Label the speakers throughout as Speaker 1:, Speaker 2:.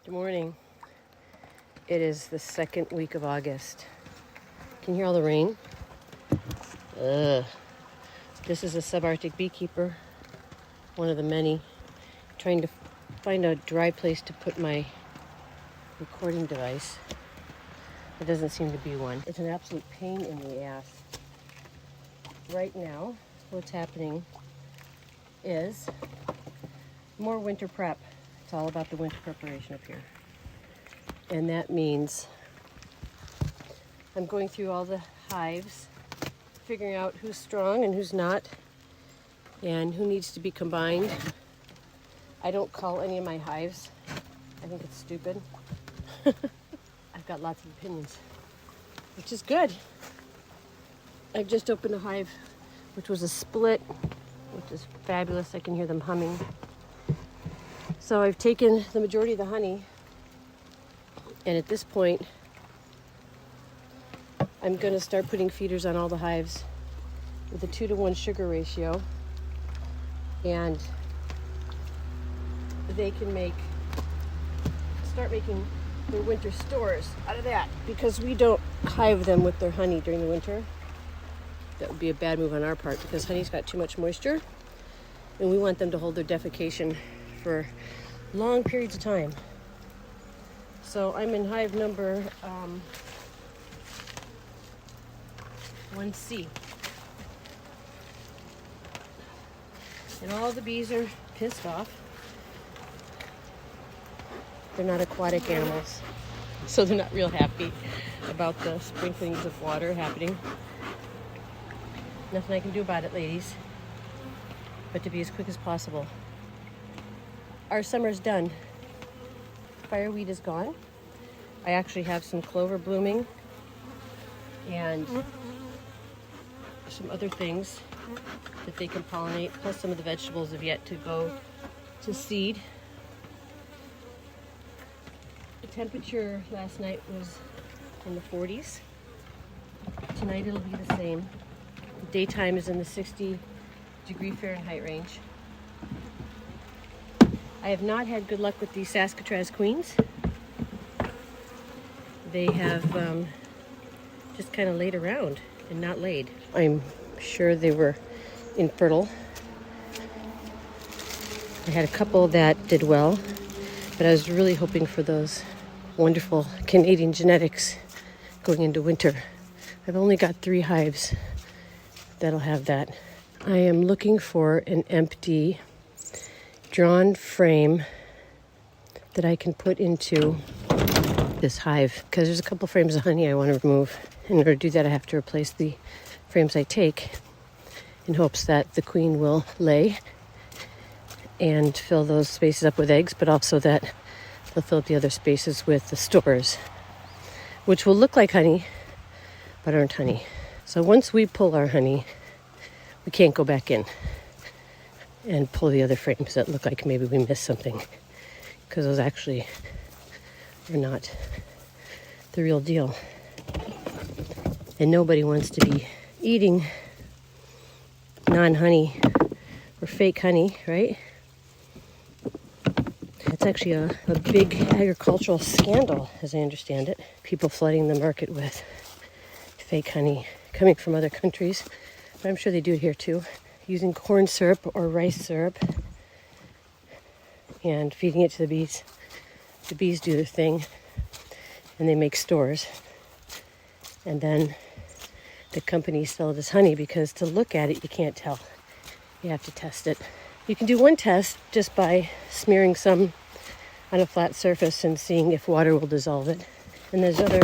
Speaker 1: Good morning. It is the second week of August. Can you hear all the rain? Ugh. This is a Subarctic Beekeeper, one of the many, trying to find a dry place to put my recording device. There doesn't seem to be one. It's an absolute pain in the ass. Right now, what's happening is more winter prep. It's all about the winter preparation up here. And that means I'm going through all the hives, figuring out who's strong and who's not, and who needs to be combined. I don't call any of my hives. I think it's stupid. I've got lots of opinions, which is good. I've just opened a hive, which was a split, which is fabulous. I can hear them humming. So I've taken the majority of the honey, and at this point, I'm going to start putting feeders on all the hives with a 2-to-1 sugar ratio, and they can start making their winter stores out of that, because we don't hive them with their honey during the winter. That would be a bad move on our part, because honey's got too much moisture, and we want them to hold their defecation for long periods of time. So I'm in hive number 1C. And all the bees are pissed off. They're not aquatic animals, so they're not real happy about the sprinklings of water happening. Nothing I can do about it, ladies, but to be as quick as possible. Our summer's done. Fireweed is gone. I actually have some clover blooming and some other things that they can pollinate, plus some of the vegetables have yet to go to seed. The temperature last night was in the 40s. Tonight it'll be the same. Daytime is in the 60-degree Fahrenheit range. I have not had good luck with these Saskatraz queens. They have just kind of laid around and not laid. I'm sure they were infertile. I had a couple that did well, but I was really hoping for those wonderful Canadian genetics going into winter. I've only got 3 hives that'll have that. I am looking for an empty drawn frame that I can put into this hive, because there's a couple frames of honey I want to remove. In order to do that, I have to replace the frames I take in hopes that the queen will lay and fill those spaces up with eggs, but also that they'll fill up the other spaces with the stores, which will look like honey but aren't honey. So once we pull our honey, we can't go back in and pull the other frames that look like maybe we missed something, because those actually are not the real deal. And nobody wants to be eating non-honey or fake honey, right? It's actually a big agricultural scandal, as I understand it. People flooding the market with fake honey coming from other countries, but I'm sure they do it here too, using corn syrup or rice syrup and feeding it to the bees. The bees do their thing and they make stores, and then the companies sell it as honey, because to look at it you can't tell. You have to test it. You can do one test just by smearing some on a flat surface and seeing if water will dissolve it, and there's other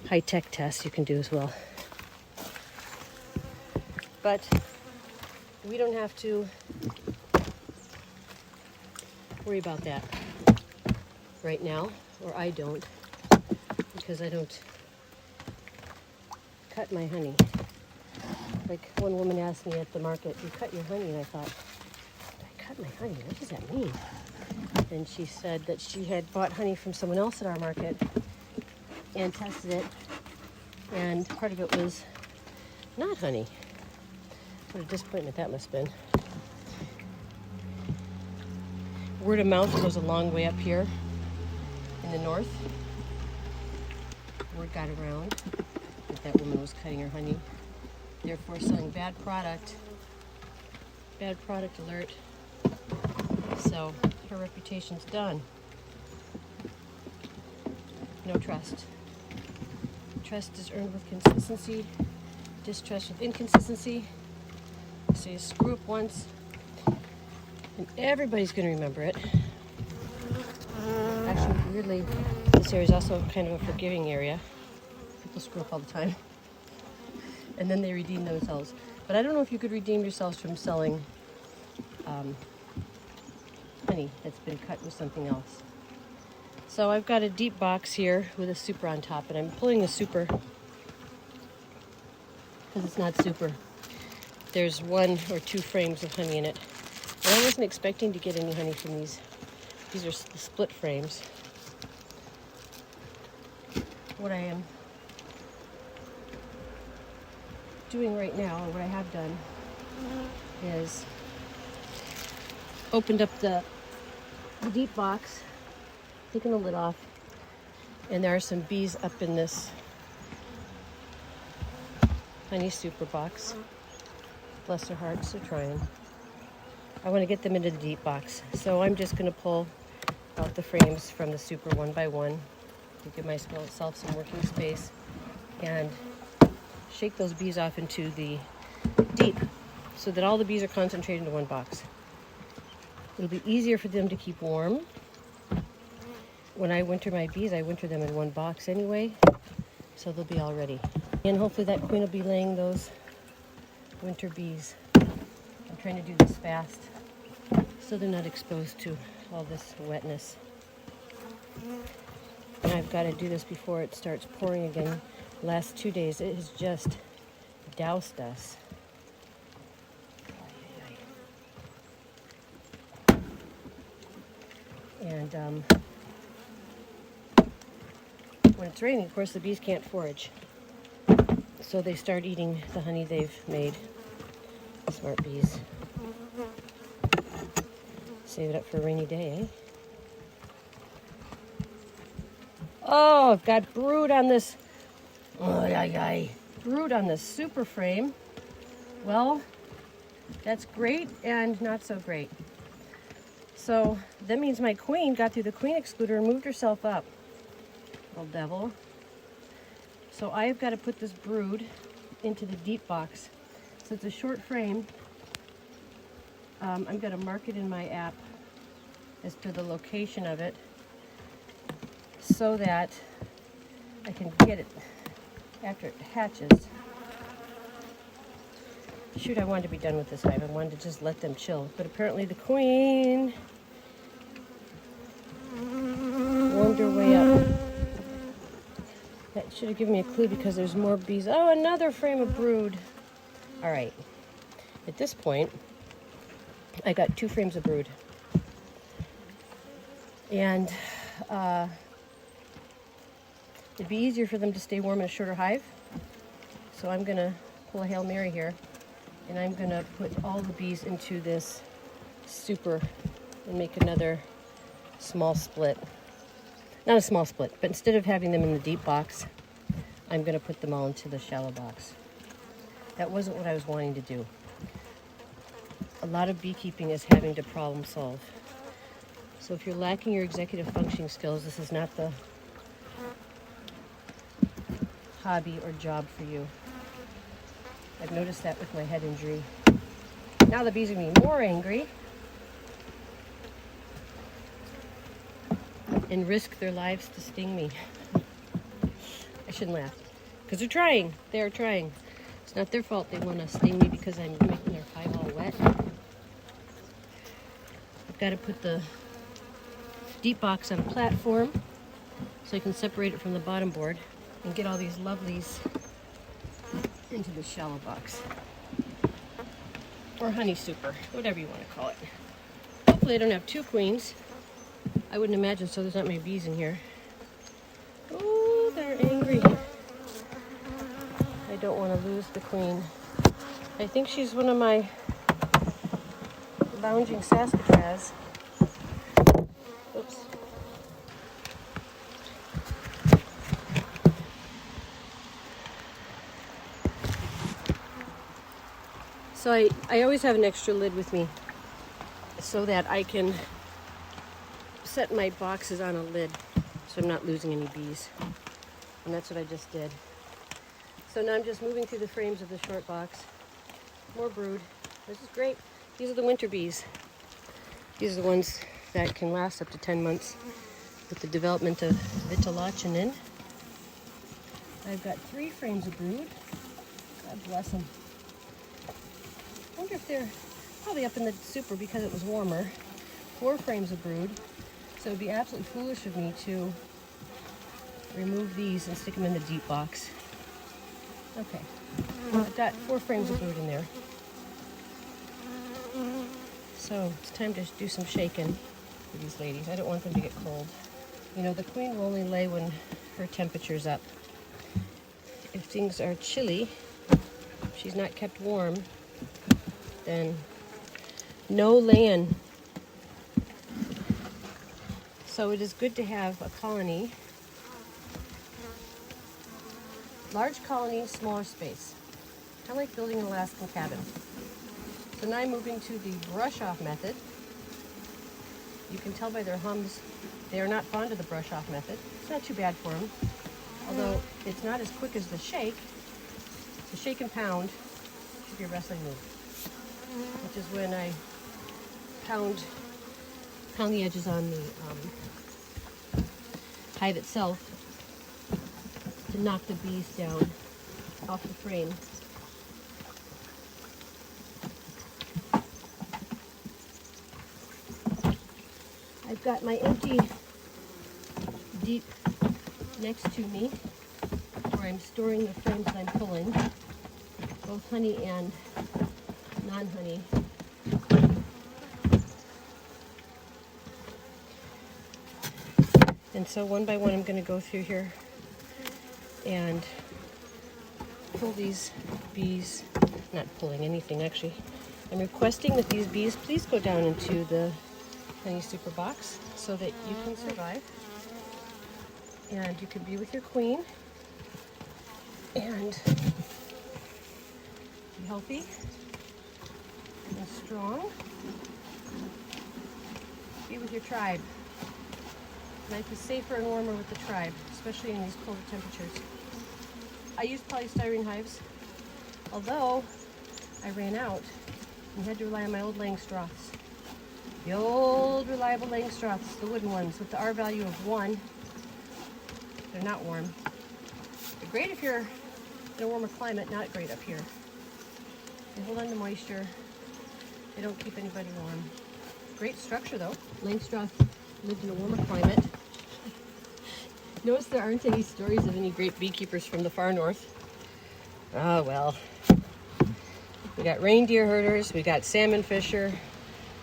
Speaker 1: high-tech tests you can do as well. But we don't have to worry about that right now, or I don't, because I don't cut my honey. Like one woman asked me at the market, "You cut your honey?" And I thought, I cut my honey? What does that mean? And she said that she had bought honey from someone else at our market and tested it, and part of it was not honey. What a disappointment that must have been. Word of mouth goes a long way up here. in the north. Word got around that that woman was cutting her honey, therefore selling bad product. Bad product alert. So her reputation's done. No trust. Trust is earned with consistency, distrust with inconsistency. So you screw up once, and everybody's going to remember it. Actually, weirdly, this area is also kind of a forgiving area. People screw up all the time. And then they redeem themselves. But I don't know if you could redeem yourselves from selling honey that's been cut with something else. So I've got a deep box here with a super on top, and I'm pulling the super because it's not super. There's 1 or 2 frames of honey in it. And I wasn't expecting to get any honey from these. These are the split frames. What I am doing right now, or what I have done, is opened up the deep box, taken the lid off, and there are some bees up in this honey super box. Bless their hearts, they're trying. I want to get them into the deep box, so I'm just going to pull out the frames from the super one by one to give myself some working space and shake those bees off into the deep so that all the bees are concentrated into one box. It'll be easier for them to keep warm. When I winter my bees, I winter them in one box anyway, so they'll be all ready. And hopefully that queen will be laying those winter bees. I'm trying to do this fast so they're not exposed to all this wetness. And I've got to do this before it starts pouring again. The last 2 days, it has just doused us. And when it's raining, of course, the bees can't forage. So they start eating the honey they've made. Smart bees. Save it up for a rainy day, eh? Oh, I've got brood on this. Brood on this super frame. Well, that's great and not so great. So that means my queen got through the queen excluder and moved herself up. Little devil. So I've got to put this brood into the deep box. So it's a short frame. I'm going to mark it in my app as to the location of it so that I can get it after it hatches. Shoot, I wanted to be done with this hive. I wanted to just let them chill. But apparently the queen warmed her way up. That should have given me a clue because there's more bees. Oh, another frame of brood. All right. At this point, I got 2 frames of brood. And it'd be easier for them to stay warm in a shorter hive. So I'm going to pull a Hail Mary here. And I'm going to put all the bees into this super and make another small split. Not a small split, but instead of having them in the deep box, I'm going to put them all into the shallow box. That wasn't what I was wanting to do. A lot of beekeeping is having to problem solve. So if you're lacking your executive functioning skills, this is not the hobby or job for you. I've noticed that with my head injury. Now the bees are going to be more angry and risk their lives to sting me. I shouldn't laugh, because they're trying. They are trying. It's not their fault they want to sting me because I'm making their hive all wet. I've got to put the deep box on a platform so I can separate it from the bottom board and get all these lovelies into the shallow box. Or honey super, whatever you want to call it. Hopefully I don't have 2 queens. I wouldn't imagine so. There's not many bees in here. Oh, they're angry. I don't want to lose the queen. I think she's one of my lounging sassafras. Oops. So I always have an extra lid with me so that I can set my boxes on a lid so I'm not losing any bees. And that's what I just did. So now I'm just moving through the frames of the short box. More brood. This is great. These are the winter bees. These are the ones that can last up to 10 months with the development of vitellogenin. I've got 3 frames of brood. God bless them. I wonder if they're probably up in the super because it was warmer. 4 frames of brood. So it would be absolutely foolish of me to remove these and stick them in the deep box. Okay, I've got 4 frames of brood in there. So it's time to do some shaking for these ladies. I don't want them to get cold. You know, the queen will only lay when her temperature's up. If things are chilly, if she's not kept warm, then no laying. So it is good to have a colony. Large colony, smaller space. Kind of like building an Alaskan cabin. So now I'm moving to the brush off method. You can tell by their hums, they are not fond of the brush off method. It's not too bad for them. Although it's not as quick as the shake. The shake and pound should be a wrestling move. Which is when I pound the edges on the hive itself to knock the bees down off the frame. I've got my empty deep next to me where I'm storing the frames that I'm pulling, both honey and non-honey. And so one by one I'm going to go through here and pull these bees, not pulling anything actually. I'm requesting that these bees please go down into the honey super box so that you can survive and you can be with your queen and be healthy and strong. Be with your tribe. Life is safer and warmer with the tribe, especially in these colder temperatures. I use polystyrene hives, although I ran out and had to rely on my old Langstroths. The old reliable Langstroths, the wooden ones with the R value of 1. They're not warm. They're great if you're in a warmer climate, not great up here. They hold on to moisture. They don't keep anybody warm. Great structure though. Langstroth lived in a warmer climate. Notice there aren't any stories of any great beekeepers from the far north. Oh well. We got reindeer herders, we got salmon fisher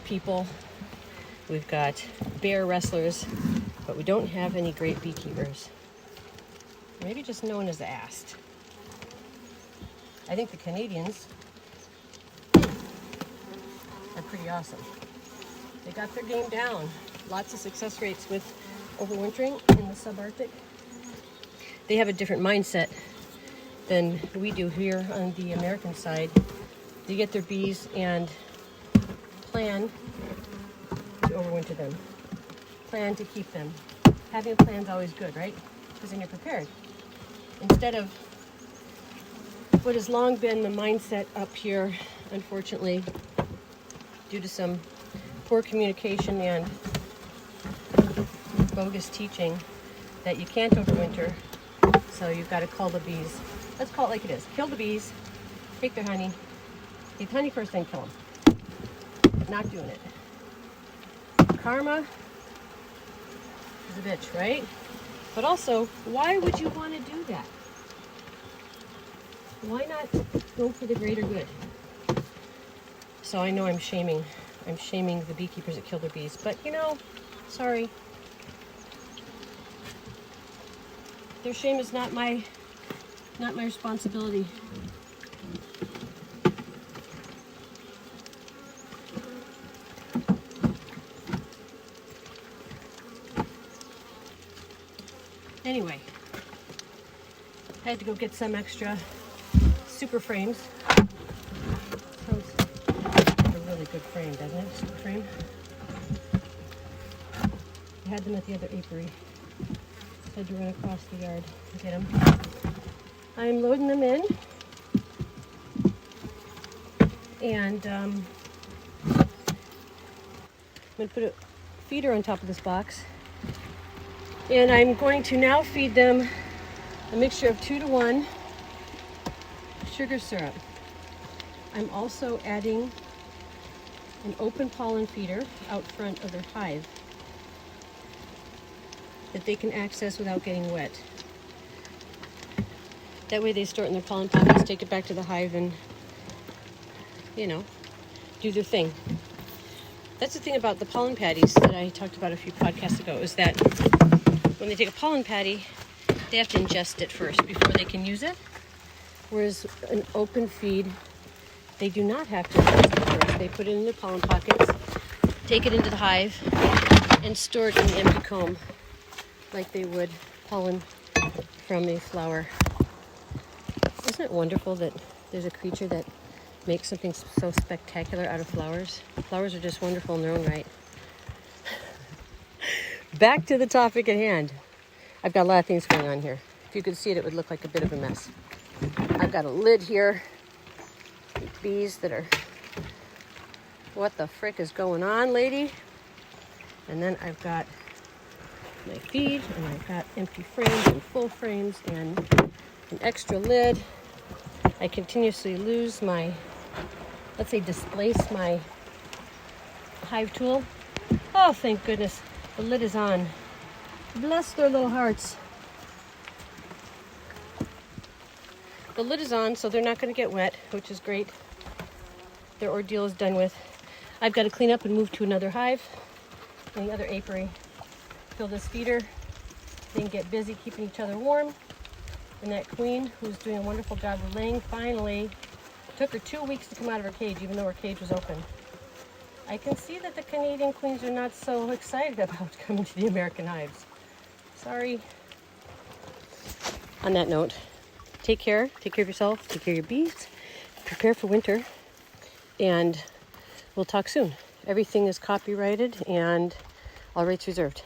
Speaker 1: people, we've got bear wrestlers, but we don't have any great beekeepers. Maybe just no one has asked. I think the Canadians are pretty awesome. They got their game down. Lots of success rates with overwintering in the subarctic. They have a different mindset than we do here on the American side. They get their bees and plan to overwinter them. Plan to keep them. Having a plan is always good, right? Because then you're prepared. Instead of what has long been the mindset up here, unfortunately, due to some poor communication and bogus teaching, that you can't overwinter, so you've got to cull the bees. Let's call it like it is. Kill the bees, take their honey, get honey first, then kill them. Not doing it. Karma is a bitch, right? But also, why would you want to do that? Why not go for the greater good? So I know I'm shaming the beekeepers that kill their bees, but you know, sorry. Their shame is not my responsibility. Anyway, I had to go get some extra super frames. So good frame, doesn't it? Super frame. I had them at the other apiary. So I had to run across the yard to get them. I'm loading them in. And I'm going to put a feeder on top of this box. And I'm going to now feed them a mixture of 2-to-1 sugar syrup. I'm also adding an open pollen feeder out front of their hive that they can access without getting wet. That way they store it in their pollen pockets, take it back to the hive, and, you know, do their thing. That's the thing about the pollen patties that I talked about a few podcasts ago, is that when they take a pollen patty, they have to ingest it first before they can use it. Whereas an open feed, they do not have to ingest it first. They put it in their pollen pockets, take it into the hive, and store it in the empty comb like they would pollen from a flower. Isn't it wonderful that there's a creature that makes something so spectacular out of flowers? Flowers are just wonderful in their own right. Back to the topic at hand. I've got a lot of things going on here. If you could see it, it would look like a bit of a mess. I've got a lid here. Bees that are... What the frick is going on, lady? And then I've got my feed, and I've got empty frames and full frames and an extra lid. I continuously lose my, let's say, displace my hive tool. Oh, thank goodness. The lid is on. Bless their little hearts. The lid is on, so they're not going to get wet, which is great. Their ordeal is done with. I've got to clean up and move to another hive in the other apiary. Fill this feeder. They can get busy keeping each other warm. And that queen, who's doing a wonderful job of laying, finally took her 2 weeks to come out of her cage, even though her cage was open. I can see that the Canadian queens are not so excited about coming to the American hives. Sorry. On that note, take care of yourself, take care of your bees, prepare for winter, and we'll talk soon. Everything is copyrighted and all rights reserved.